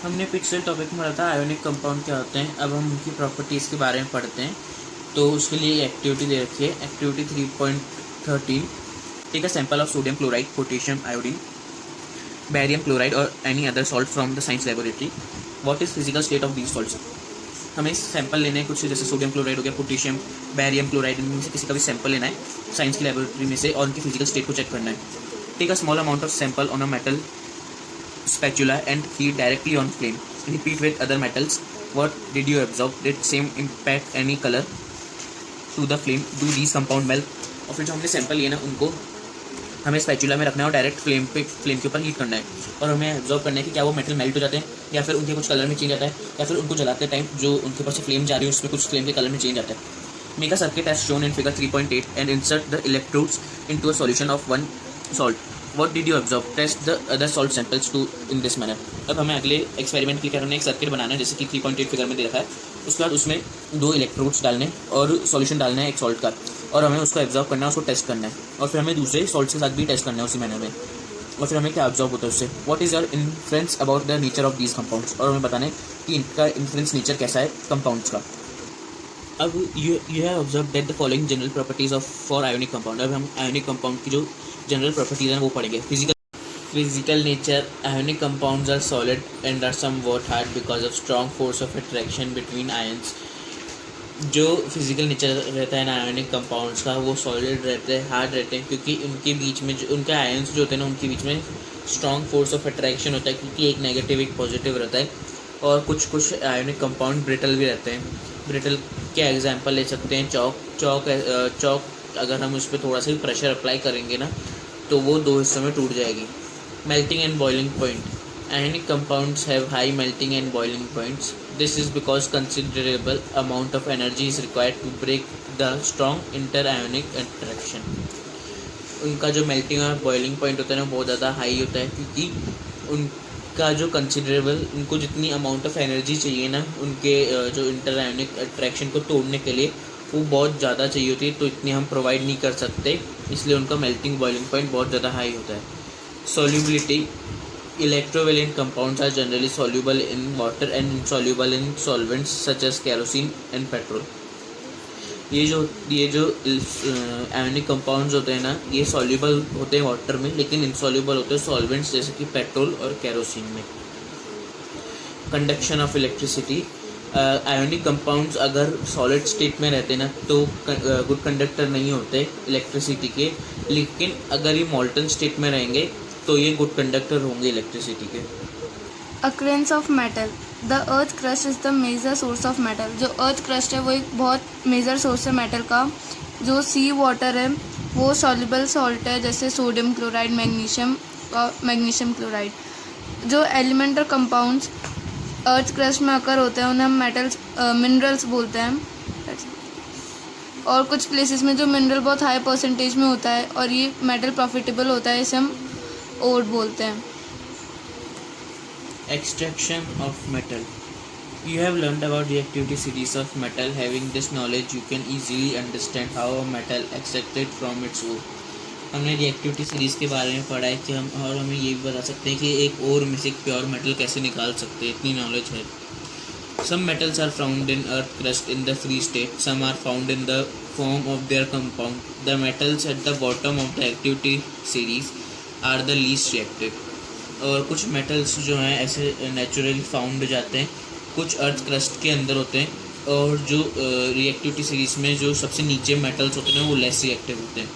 हमने पिछले टॉपिक में पढ़ा था आयोनिक कंपाउंड क्या होते हैं। अब हम उनकी प्रॉपर्टीज़ के बारे में पढ़ते हैं। तो उसके लिए एक्टिविटी दे रखी है, activity 3.13। Take a sample of sodium chloride, potassium iodine, barium chloride और any other salt from the science laboratory. What is physical state of these salts. हमें सैंपल लेने हैं कुछ, जैसे सोडियम क्लोराइड हो गया, पोटेशियम, बैरियम क्लोराइड, इनमें से किसी का भी सैंपल लेना है साइंस की लेबोरेटरी में से और उनकी फिजिकल स्टेट को चेक करना है। Take a small amount of sample on a metal spatula and heat directly on flame. Repeat with other metals. What did you observe? Did same impact any color to the flame? Do these compound melt? और फिर जो हमने sample लिए ना उनको हमें spatula में रखना है और डायरेक्ट फ्लेम के ऊपर हीट करना है और हमें ऑब्जर्व करना है कि क्या वो मेटल मेल्ट हो जाते हैं या फिर उनके कुछ कलर में चेंज आता है या फिर उनको जलाते टाइम जो उनके पास से फ्लेम जा रही है उसमें कुछ फ्लेम के कलर में चेंज आता है। Make a circuit as shown in figure 3.8 and insert the electrodes into a solution of one salt. What did you observe? Test the other salt samples too in this manner. अब हमें अगले experiment के लिए हमने एक circuit बनाना है जैसे कि 3.8 फिगर में दे रखा है। उसके बाद उसमें 2 इलेक्ट्रोड्स डालने और सॉल्यूशन डालना है एक सॉल्ट का और हमें उसको ऑब्जर्व करना है, उसको टेस्ट करना है और फिर हमें दूसरे सॉल्ट्स के साथ भी टेस्ट करना है उसी मैनर में और फिर हमें क्या ऑब्जर्व होता है उससे। What is your influence about the nature of these compounds और हमें बताना है कि इनका इन्फ्लुएंस नेचर कैसा है कंपाउंड्स का। अब you have observe that the following general properties of for ionic compound. अब हम आयोनिक कंपाउंड की जो जनरल प्रॉपर्टीज हैं वो पढ़ेंगे। Physical nature, ionic compounds are solid and are somewhat hard because of strong force of attraction between ions. जो physical nature रहता है ना आयोनिक कंपाउंड्स का वो सॉलिड रहते हैं, हार्ड रहते हैं क्योंकि उनके बीच में जो उनके आयंस जो होते हैं ना उनके बीच में स्ट्रॉन्ग फोर्स ऑफ अट्रैक्शन होता है क्योंकि एक नेगेटिव एक पॉजिटिव रहता है। और कुछ आयोनिक कंपाउंड ब्रिटल भी रहते हैं। ब्रिटल के एग्जांपल ले सकते हैं चौक अगर हम उस पर थोड़ा सा भी प्रेशर अप्लाई करेंगे ना तो वो 2 हिस्सों में टूट जाएगी। Melting and boiling point, ionic compounds have high melting and boiling points. This is because considerable amount of energy is required to break the strong interionic attraction. उनका जो मेल्टिंग और बॉइलिंग पॉइंट होता है ना बहुत ज़्यादा हाई होता है क्योंकि उनका जो कंसिडरेबल उनको जितनी अमाउंट ऑफ एनर्जी चाहिए ना उनके जो इंटरआयोनिक अट्रैक्शन को तोड़ने के लिए वो बहुत ज़्यादा चाहिए होती है तो इतनी हम प्रोवाइड नहीं कर सकते, इसलिए उनका मेल्टिंग बॉइलिंग पॉइंट बहुत ज़्यादा हाई होता है। Solubility, electrovalent compounds are generally soluble in water and insoluble in solvents such as kerosene and petrol. ये जो आयोनिक कंपाउंड्स होते हैं ना ये सॉल्युबल होते हैं वाटर में लेकिन इनसॉल्युबल होते हैं सॉल्वेंट्स जैसे कि पेट्रोल और केरोसिन में। Conduction of electricity, ionic compounds अगर सॉलिड स्टेट में रहते ना तो गुड कंडक्टर नहीं होते इलेक्ट्रिसिटी के, लेकिन अगर ये मॉल्टन स्टेट में रहेंगे तो ये गुड कंडक्टर होंगे इलेक्ट्रिसिटी के। Occurrence of metal, the earth crust is the major source of metal. जो अर्थ क्रस्ट है वो एक बहुत मेजर सोर्स है मेटल का। जो सी वाटर है वो सॉल्युबल सॉल्ट है जैसे सोडियम क्लोराइड, मैग्नीशियम क्लोराइड। जो एलिमेंटल कंपाउंड्स अर्थ क्रस्ट में अकर होते हैं उन्हें हम मेटल्स मिनरल्स बोलते हैं। और कुछ प्लेसेस में जो मिनरल बहुत हाई परसेंटेज में होता है और ये मेटल प्रॉफिटेबल होता है इसे हम ओर बोलते हैं। Extraction of metal. You have learned about the activity series of metal. Having this knowledge, you can easily understand how a metal extracted from its ore. हमने रिएक्टिविटी सीरीज़ के बारे में पढ़ा है कि हमें ये भी बता सकते हैं कि एक ओर में से एक प्योर मेटल कैसे निकाल सकते हैं, इतनी नॉलेज है। Some metals are found in earth crust in the free state. Some are found in the form of their compound. The metals at the bottom of the activity series are the least reactive. और कुछ metals जो हैं ऐसे naturally found हो जाते हैं, कुछ earth crust के अंदर होते हैं और जो रिएक्टिविटी सीरीज़ में जो सबसे नीचे मेटल्स होते हैं वो लेस रिएक्टिव होते हैं।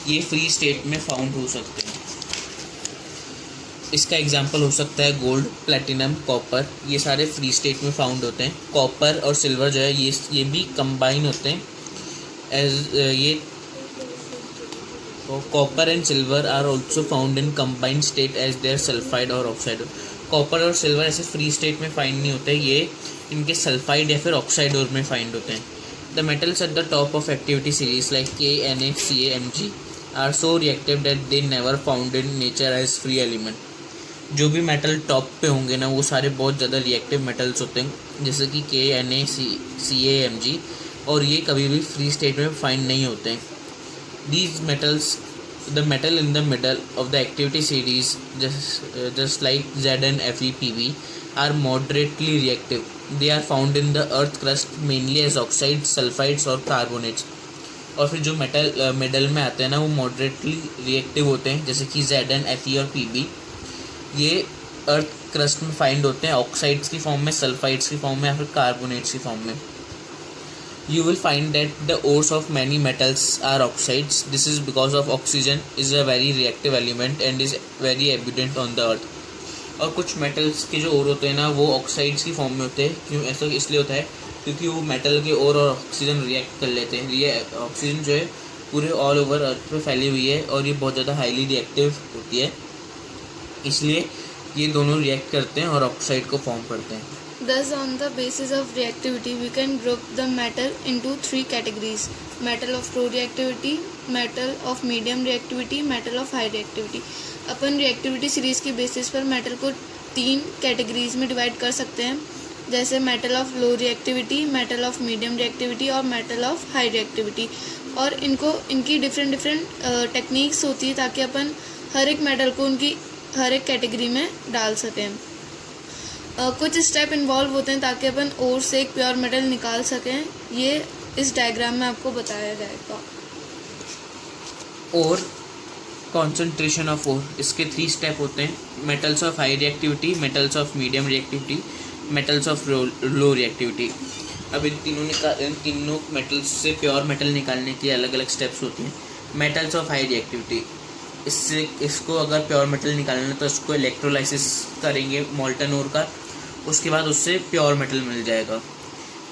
ये फ्री स्टेट में फाउंड हो सकते हैं। इसका एग्जांपल हो सकता है गोल्ड, प्लैटिनम, कॉपर, ये सारे फ्री स्टेट में फाउंड होते हैं। कॉपर और सिल्वर जो है ये भी कंबाइन होते हैं एज ये copper and silver are also found in combined state as their sulphide और ऑक्साइड। कॉपर और सिल्वर ऐसे फ्री स्टेट में फाइंड नहीं होते, ये इनके सल्फाइड या फिर ऑक्साइड और में फाइंड होते हैं। The metals at the top of activity series like KNaCaMg are so reactive that they never found in nature as free element. जो भी मेटल टॉप पे होंगे ना वो सारे बहुत ज़्यादा रिएक्टिव मेटल्स होते हैं जैसे कि KNaCaMg और ये कभी भी फ्री स्टेट में फाइंड नहीं होते हैं। These metals the metal in the middle of the activity series, just like Zn, Fe, Pb, are moderately reactive. They are found in the earth crust mainly as oxides, sulfides और carbonates. और फिर जो metal middle में आते हैं ना, वो moderately reactive होते हैं, जैसे कि Zn, Fe और Pb. ये अर्थ क्रस्ट में फाइंड होते हैं ऑक्साइड्स की फॉर्म में, सल्फाइड्स की फॉर्म में या फिर कार्बोनेट्स की फॉर्म में. You will find that the ores of many metals are oxides. This is because of oxygen is a very reactive element and is very abundant on the earth. और कुछ metals के जो ओर होते हैं ना, वो ऑक्साइड्स की फॉर्म में होते हैं. क्यों ऐसा इसलिए होता है क्योंकि वो मेटल के ओर और ऑक्सीजन रिएक्ट कर लेते हैं. ये ऑक्सीजन जो है पूरे ऑल ओवर अर्थ पे फैली हुई है और ये बहुत ज़्यादा हाईली रिएक्टिव होती है, इसलिए ये दोनों रिएक्ट करते हैं और ऑक्साइड को फॉर्म करते हैं. Thus, on the basis of reactivity, we can group the metal into 3 categories: metal of low reactivity, metal of medium reactivity, metal of high reactivity. Upon reactivity series की basis पर metal को 3 categories में divide कर सकते हैं, जैसे metal of low reactivity, metal of medium reactivity और metal of high reactivity. और इनकी different techniques होती है ताकि अपन हर एक metal को उनकी हर एक category में डाल सकें. कुछ स्टेप इन्वॉल्व होते हैं ताकि अपन ओर से एक प्योर मेटल निकाल सकें. ये इस डायग्राम में आपको बताया जाएगा. और कॉन्सेंट्रेशन ऑफ ओर, इसके 3 स्टेप होते हैं: metals of high reactivity, metals of medium reactivity, metals of low reactivity. अब इन तीनों मेटल्स से प्योर मेटल निकालने के अलग अलग स्टेप्स होते हैं. मेटल्स ऑफ हाई रिएक्टिविटी, इसको अगर प्योर मेटल निकालना है तो इसको इलेक्ट्रोलाइसिस करेंगे मोल्टन ओर का, उसके बाद उससे प्योर मेटल मिल जाएगा.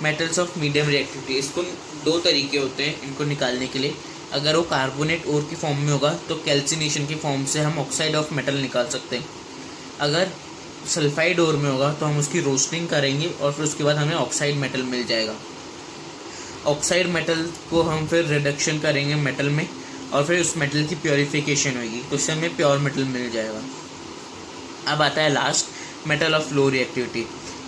मेटल्स ऑफ मीडियम रिएक्टिविटी, इसको 2 तरीके होते हैं इनको निकालने के लिए. अगर वो कार्बोनेट ओर की फॉर्म में होगा तो कैल्सिनेशन की फॉर्म से हम ऑक्साइड ऑफ मेटल निकाल सकते हैं. अगर सल्फाइड ओर में होगा तो हम उसकी रोस्टिंग करेंगे और फिर उसके बाद हमें ऑक्साइड मेटल मिल जाएगा. ऑक्साइड मेटल को हम फिर रिडक्शन करेंगे मेटल में और फिर उस मेटल की प्योरीफिकेशन होगी तो उससे हमें प्योर मेटल मिल जाएगा. अब आता है last, metal of low reactivity.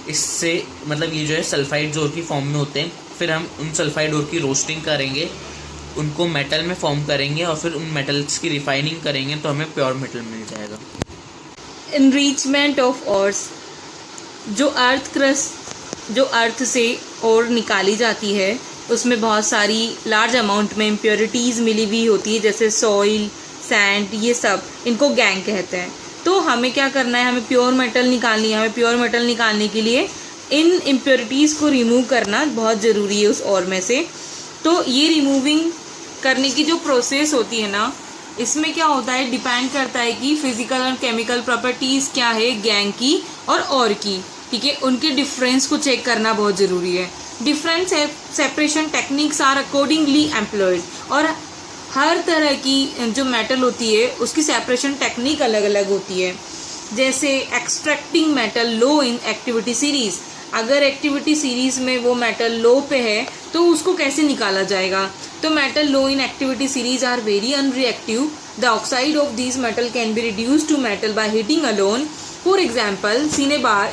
इससे मतलब ये जो है सल्फाइड ओर की फॉर्म में होते हैं, फिर हम उन सल्फाइड ओर की रोस्टिंग करेंगे, उनको मेटल में फॉर्म करेंगे और फिर उन मेटल्स की रिफाइनिंग करेंगे तो हमें प्योर मेटल मिल जाएगा. इनरिचमेंट ऑफ ओर्स, जो अर्थ से ओर निकाली जाती है उसमें बहुत सारी लार्ज अमाउंट में इम्प्योरिटीज़ मिली हुई होती है, जैसे सॉइल, सैंड, ये सब इनको गैंग कहते हैं. तो हमें क्या करना है, हमें प्योर मेटल निकालनी है. हमें प्योर मेटल निकालने के लिए इन इम्प्योरिटीज़ को रिमूव करना बहुत ज़रूरी है उस ओर में से. तो ये रिमूविंग करने की जो प्रोसेस होती है ना, इसमें क्या होता है, डिपेंड करता है कि फिजिकल और केमिकल प्रॉपर्टीज़ क्या है गैंग की और ओर की. ठीक है, उनके डिफरेंस को चेक करना बहुत ज़रूरी है. Different separation techniques are accordingly employed. और हर तरह की जो मेटल होती है उसकी सेपरेशन टेक्निक अलग अलग होती है. जैसे extracting metal low in activity series, अगर एक्टिविटी सीरीज में वो मेटल लो पे है तो उसको कैसे निकाला जाएगा. तो metal low in activity series are very unreactive. The oxide of this metal can be reduced to metal by heating alone. For example, Cinnabar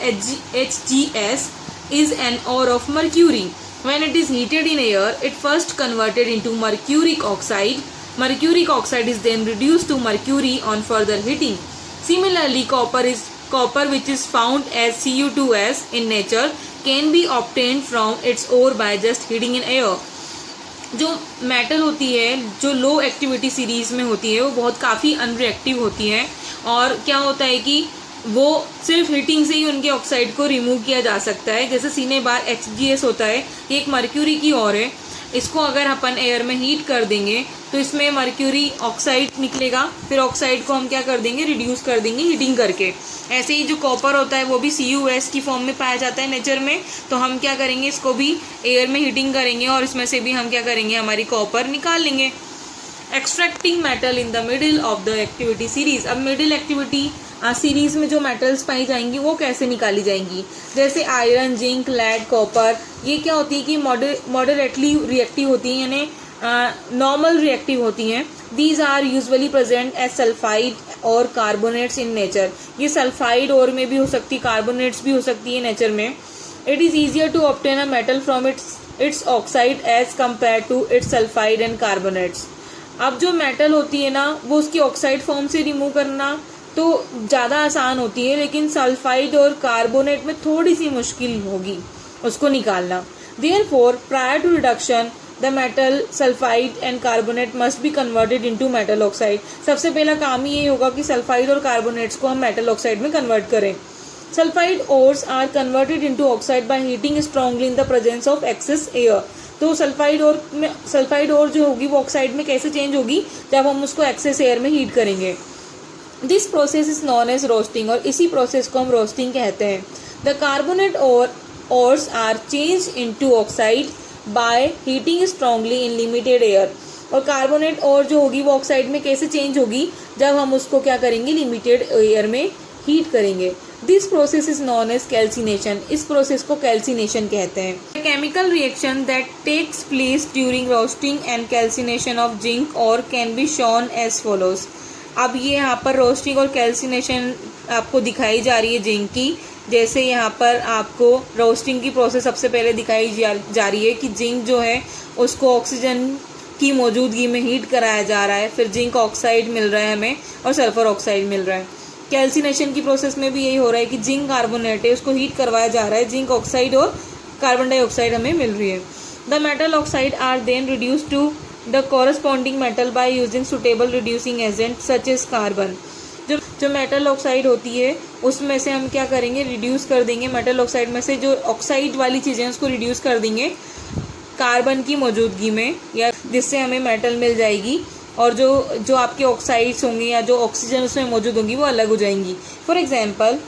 HgS is an ore of mercury. When it is heated in air, it first converted into mercuric oxide. Mercuric oxide is then reduced to mercury on further heating. Similarly, copper which is found as Cu2s in nature can be obtained from its ore by just heating in air. जो metal होती है जो लो activity series में होती है वो बहुत काफ़ी अनरिएक्टिव होती है. और क्या होता है कि वो सिर्फ हीटिंग से ही उनके ऑक्साइड को रिमूव किया जा सकता है. जैसे Cinnabar HgS होता है, ये एक मर्क्यूरी की ओर है. इसको अगर अपन एयर में हीट कर देंगे तो इसमें मर्क्यूरी ऑक्साइड निकलेगा. फिर ऑक्साइड को हम क्या कर देंगे, रिड्यूस कर देंगे हीटिंग करके. ऐसे ही जो कॉपर होता है वो भी CuS की फॉर्म में पाया जाता है नेचर में. तो हम क्या करेंगे, इसको भी एयर में हीटिंग करेंगे और इसमें से भी हम क्या करेंगे, हमारी कॉपर निकाल लेंगे. Extracting metal in the middle of the activity series. अब मिडिल एक्टिविटी सीरीज में जो मेटल्स पाई जाएंगी वो कैसे निकाली जाएंगी. जैसे आयरन, जिंक, लेड, कॉपर, ये क्या होती है कि मॉडरेटली रिएक्टिव होती हैं, यानी नॉर्मल रिएक्टिव होती हैं. These are usually present as sulphide और कार्बोनेट्स इन नेचर. ये सल्फाइड और में भी हो सकती, कार्बोनेट्स भी हो सकती है नेचर में. It is easier to obtain a metal from its oxide as compare to its sulphide and carbonates. अब जो मेटल होती है ना वो उसकी ऑक्साइड फॉर्म से रिमूव करना तो ज़्यादा आसान होती है, लेकिन सल्फाइड और कार्बोनेट में थोड़ी सी मुश्किल होगी उसको निकालना। Therefore prior to reduction the metal sulphide and carbonate must be converted into metal oxide. सबसे पहला काम ही ये होगा कि सल्फाइड और कार्बोनेट्स को हम मेटल ऑक्साइड में कन्वर्ट करें। Sulphide ores are converted into oxide by heating strongly in the presence of excess air. तो सल्फाइड और जो होगी वो ऑक्साइड में कैसे चेंज होगी, जब हम उसको एक्सेस एयर में हीट करेंगे। This process is known as roasting, और इसी प्रोसेस को हम रोस्टिंग कहते हैं। The carbonate ores are change into oxide by heating strongly in limited air. और कार्बोनेट और जो होगी वो ऑक्साइड में कैसे चेंज होगी, जब हम उसको क्या करेंगे, लिमिटेड एयर में हीट करेंगे। This process is known as calcination. इस प्रोसेस को कैल्सिनेशन कहते हैं। Chemical reaction that takes place during roasting and calcination of zinc ore can be shown as follows. अब ये यहाँ पर रोस्टिंग और कैल्सिनेशन आपको दिखाई जा रही है जिंक की। जैसे यहाँ पर आपको रोस्टिंग की प्रोसेस सबसे पहले दिखाई जा रही है कि जिंक जो है उसको ऑक्सीजन की मौजूदगी में हीट कराया जा रहा है, फिर जिंक ऑक्साइड मिल रहा है हमें और सल्फर ऑक्साइड मिल रहा है। कैल्सिनेशन की प्रोसेस में भी यही हो रहा है कि जिंक कार्बोनेट है उसको हीट करवाया जा रहा है, जिंक ऑक्साइड और कार्बन डाइऑक्साइड हमें मिल रही है। The metal oxide are then reduce to the corresponding metal by using suitable reducing agent such as carbon. जो मेटल ऑक्साइड होती है उसमें से हम क्या करेंगे, रिड्यूस कर देंगे। मेटल ऑक्साइड में से जो ऑक्साइड वाली चीज़ें उसको रिड्यूस कर देंगे कार्बन की मौजूदगी में, या जिससे हमें मेटल मिल जाएगी, और जो आपके ऑक्साइड्स होंगे या जो ऑक्सीजन उसमें मौजूद होंगी वो अलग हो जाएंगी। For example,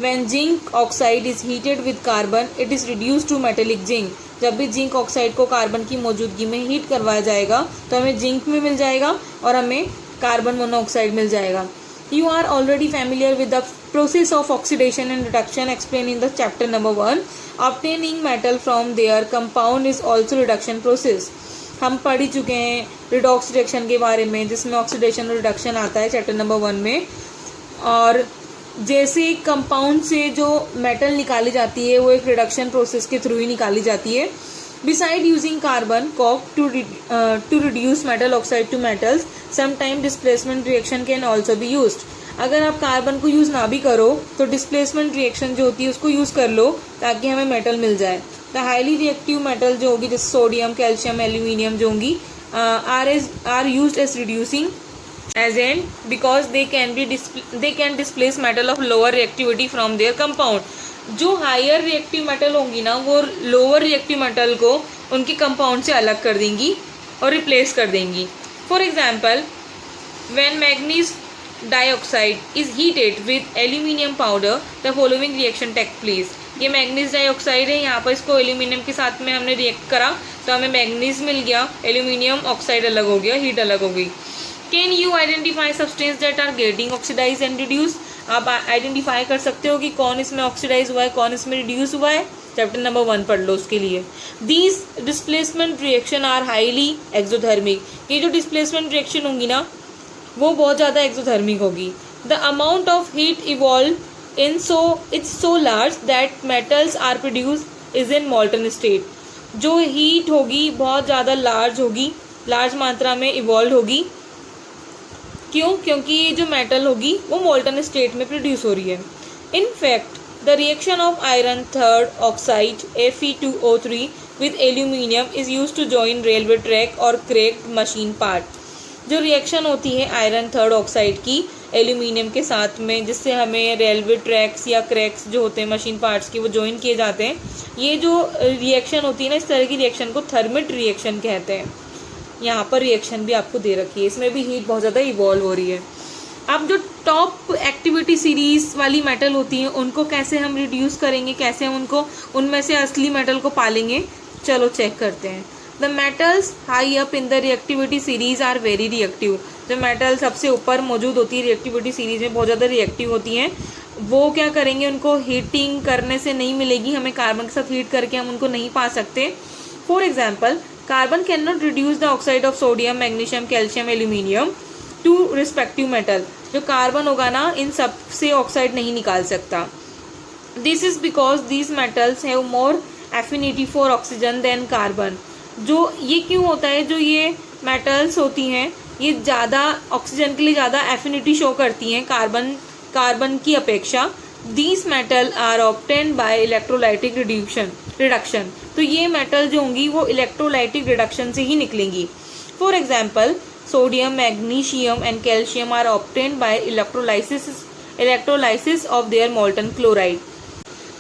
when zinc oxide is heated with carbon it is reduce to metallic zinc. जब भी जिंक ऑक्साइड को कार्बन की मौजूदगी में हीट करवाया जाएगा तो हमें जिंक में मिल जाएगा और हमें कार्बन मोनोऑक्साइड मिल जाएगा। You are already familiar with the process of oxidation and reduction explained in the chapter number 1. Obtaining metal from their compound is also reduction process. हम पढ़ ही चुके हैं रिडॉक्स रिएक्शन के बारे में, जिसमें ऑक्सीडेशन और रिडक्शन आता है चैप्टर नंबर 1 में। और जैसे कंपाउंड से जो मेटल निकाली जाती है वो एक रिडक्शन प्रोसेस के थ्रू ही निकाली जाती है। Beside using carbon coke to reduce metal oxide to metals, sometime displacement reaction can also be used. अगर आप कार्बन को यूज़ ना भी करो तो डिस्प्लेसमेंट रिएक्शन जो होती है उसको यूज़ कर लो ताकि हमें मेटल मिल जाए। द हाईली रिएक्टिव मेटल जो होगी जैसे सोडियम, कैल्शियम, एल्यूमिनियम जो होंगी are used as reducing agent because they can displace metal of lower reactivity from their compound. जो हायर रिएक्टिव मेटल होंगी ना वो लोअर रिएक्टिव मेटल को उनके कंपाउंड से अलग कर देंगी और रिप्लेस कर देंगी। For example, when manganese dioxide is heated with aluminium powder the following reaction take place. ये मैग्नीज डाइऑक्साइड है, यहाँ पर इसको एल्यूमिनियम के साथ में हमने रिएक्ट करा तो हमें मैग्नीज मिल गया, एल्यूमिनियम ऑक्साइड अलग हो गया, हीट अलग हो गई। Can you identify substance that are getting oxidise and reduce. आप आइडेंटिफाई कर सकते हो कि कौन इसमें ऑक्सीडाइज हुआ है, कौन इसमें रिड्यूस हुआ है। चैप्टर नंबर 1 पढ़ लो उसके लिए। These displacement reaction are highly exothermic. ये जो डिस्प्लेसमेंट रिएक्शन होंगी ना वो बहुत ज़्यादा एक्सोथर्मिक होगी। The amount of heat evolve it's so large that metals are produce is in molten state. जो हीट होगी बहुत ज़्यादा लार्ज होगी, लार्ज मात्रा में इवॉल्व होगी। क्यों? क्योंकि ये जो मेटल होगी वो मोल्टन स्टेट में प्रोड्यूस हो रही है। In fact the reaction of iron third oxide Fe2O3 with aluminium is use to join railway track और क्रैक्ड मशीन पार्ट। जो रिएक्शन होती है आयरन थर्ड ऑक्साइड की एल्यूमिनियम के साथ में, जिससे हमें रेलवे ट्रैक्स या क्रैक्स जो होते हैं मशीन पार्ट्स की वो जॉइन किए जाते हैं, ये जो रिएक्शन होती है ना इस तरह की रिएक्शन को थर्मिट रिएक्शन कहते हैं। यहाँ पर रिएक्शन भी आपको दे रखी है, इसमें भी हीट बहुत ज़्यादा इवॉल्व हो रही है। अब जो टॉप एक्टिविटी सीरीज वाली मेटल होती हैं उनको कैसे हम रिड्यूस करेंगे, कैसे हम उनको उनमें से असली मेटल को पालेंगे, चलो चेक करते हैं। The metals high up in the reactivity series are very reactive. जो मेटल सबसे ऊपर मौजूद होती है रिएक्टिविटी सीरीज में बहुत ज़्यादा रिएक्टिव होती हैं, वो क्या करेंगे, उनको हीटिंग करने से नहीं मिलेगी, हमें कार्बन के साथ हीट करके हम उनको नहीं पा सकते। For example, carbon can not reduce the oxide of sodium, magnesium, calcium, aluminium to respective metal. जो कार्बन होगा ना इन सब से ऑक्साइड नहीं निकाल सकता। This is because these metals have more affinity for oxygen than carbon. जो ये क्यों होता है, जो ये मेटल्स होती हैं ये ज़्यादा ऑक्सीजन के लिए ज़्यादा एफिनिटी शो करती हैं कार्बन की अपेक्षा। These metal are obtained by electrolytic reduction. तो ये मेटल जो होंगी वो इलेक्ट्रोलाइटिक रिडक्शन से ही निकलेंगी। For example sodium, magnesium and calcium are obtained by electrolysis of their molten chloride.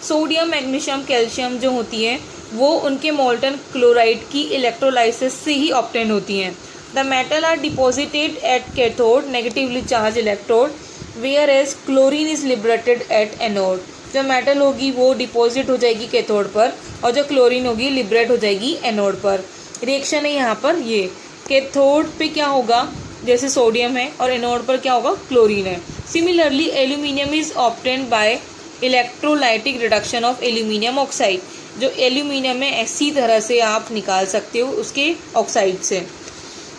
Sodium, magnesium, calcium जो होती हैं वो उनके मोल्टन क्लोराइड की इलेक्ट्रोलाइसिस से ही ऑब्टेन होती हैं। The metal are deposited at cathode negatively charge electrode whereas chlorine is liberated at anode. जो मेटल होगी वो डिपॉजिट हो जाएगी कैथोड पर और जो क्लोरीन होगी लिबरेट हो जाएगी एनोड पर। रिएक्शन है यहाँ पर ये, कैथोड पे क्या होगा जैसे सोडियम है और एनोड पर क्या होगा क्लोरीन है। Similarly aluminium is obtained by electrolytic reduction of aluminium oxide. जो एल्यूमिनियम है इसी तरह से आप निकाल सकते हो उसके ऑक्साइड से।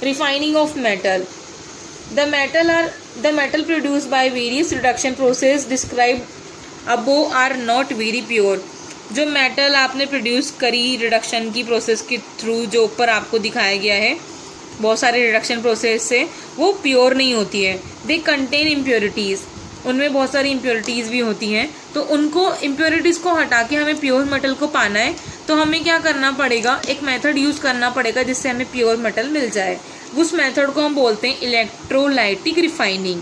Refining of metal, the metal produce by various reduction process describe above are not very pure. जो मेटल आपने प्रोड्यूस करी रिडक्शन की प्रोसेस के थ्रू जो ऊपर आपको दिखाया गया है बहुत सारे रिडक्शन प्रोसेस से, वो प्योर नहीं होती है। दे कंटेन इम्प्योरिटीज़, उनमें बहुत सारी इम्प्योरिटीज़ भी होती हैं। तो उनको इम्प्योरिटीज़ को हटा के हमें प्योर मेटल को पाना है तो हमें क्या करना पड़ेगा, एक मेथड यूज़ करना पड़ेगा जिससे हमें प्योर मेटल मिल जाए। उस मेथड को हम बोलते हैं इलेक्ट्रोलाइटिक रिफाइनिंग।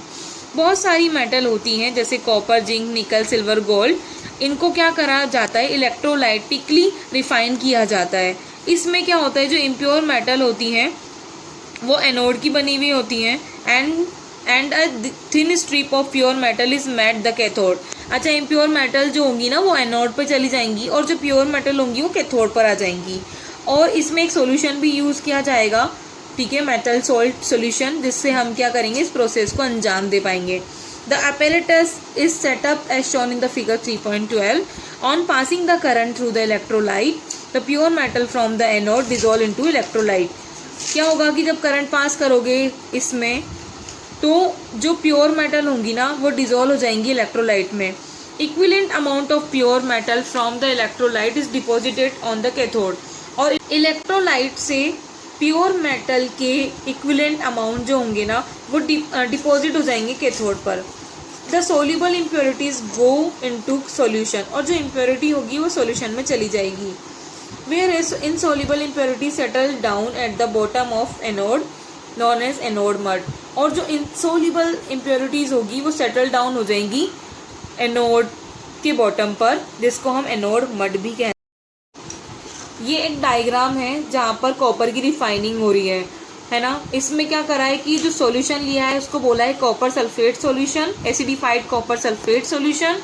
बहुत सारी मेटल होती हैं जैसे कॉपर, जिंक, निकल, सिल्वर, गोल्ड, इनको क्या करा जाता है इलेक्ट्रोलाइटिकली रिफाइन किया जाता है। इसमें क्या होता है जो इम्प्योर मेटल होती हैं वो एनोड की बनी हुई होती हैं and a thin strip of pure metal is made the cathode. अच्छा, इम्प्योर मेटल जो होंगी ना वो एनोड पर चली जाएंगी और जो प्योर मेटल होंगी वो कैथोड पर आ जाएंगी। और इसमें एक सॉल्यूशन भी यूज़ किया जाएगा, ठीक है, मेटल सॉल्ट सॉल्यूशन, जिससे हम क्या करेंगे इस प्रोसेस को अंजाम दे पाएंगे। The apparatus is set up as shown in the figure 3.12. On passing the current through the electrolyte, the pure metal from the anode dissolve into electrolyte. क्या होगा कि जब करंट पास करोगे इसमें तो जो प्योर मेटल होंगी ना वो डिजोल्व हो जाएंगी इलेक्ट्रोलाइट में। Equivalent amount of pure metal from the electrolyte is deposited on the cathode. और इलेक्ट्रोलाइट से प्योर मेटल के इक्विवेलेंट अमाउंट जो होंगे ना वो डिपॉजिट हो जाएंगे कैथोड पर। The soluble impurities go into solution, और जो इम्प्योरिटी होगी वो सॉल्यूशन में चली जाएगी। Whereas insoluble impurity settle down at the bottom of anode known as anode mud. और जो इनसोल्यूबल इम्प्योरिटीज होगी वो सेटल डाउन हो जाएंगी एनोड के बॉटम पर, जिसको हम एनोड मड भी कहते हैं। ये एक डायग्राम है जहाँ पर कॉपर की रिफाइनिंग हो रही है ना। इसमें क्या करा है कि जो सॉल्यूशन लिया है उसको बोला है copper sulphate solution, acidified copper sulphate solution.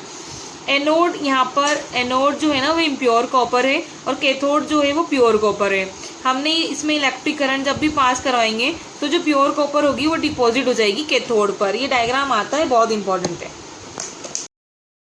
Anode, यहाँ पर एनोड जो है ना वो इम्प्योर कॉपर है और कैथोड जो है वो प्योर कॉपर है। हमने इसमें इलेक्ट्रिक करंट जब भी पास करवाएंगे तो जो प्योर कॉपर होगी वो डिपॉजिट हो जाएगी कैथोड पर। ये डायग्राम आता है, बहुत इंपॉर्टेंट है।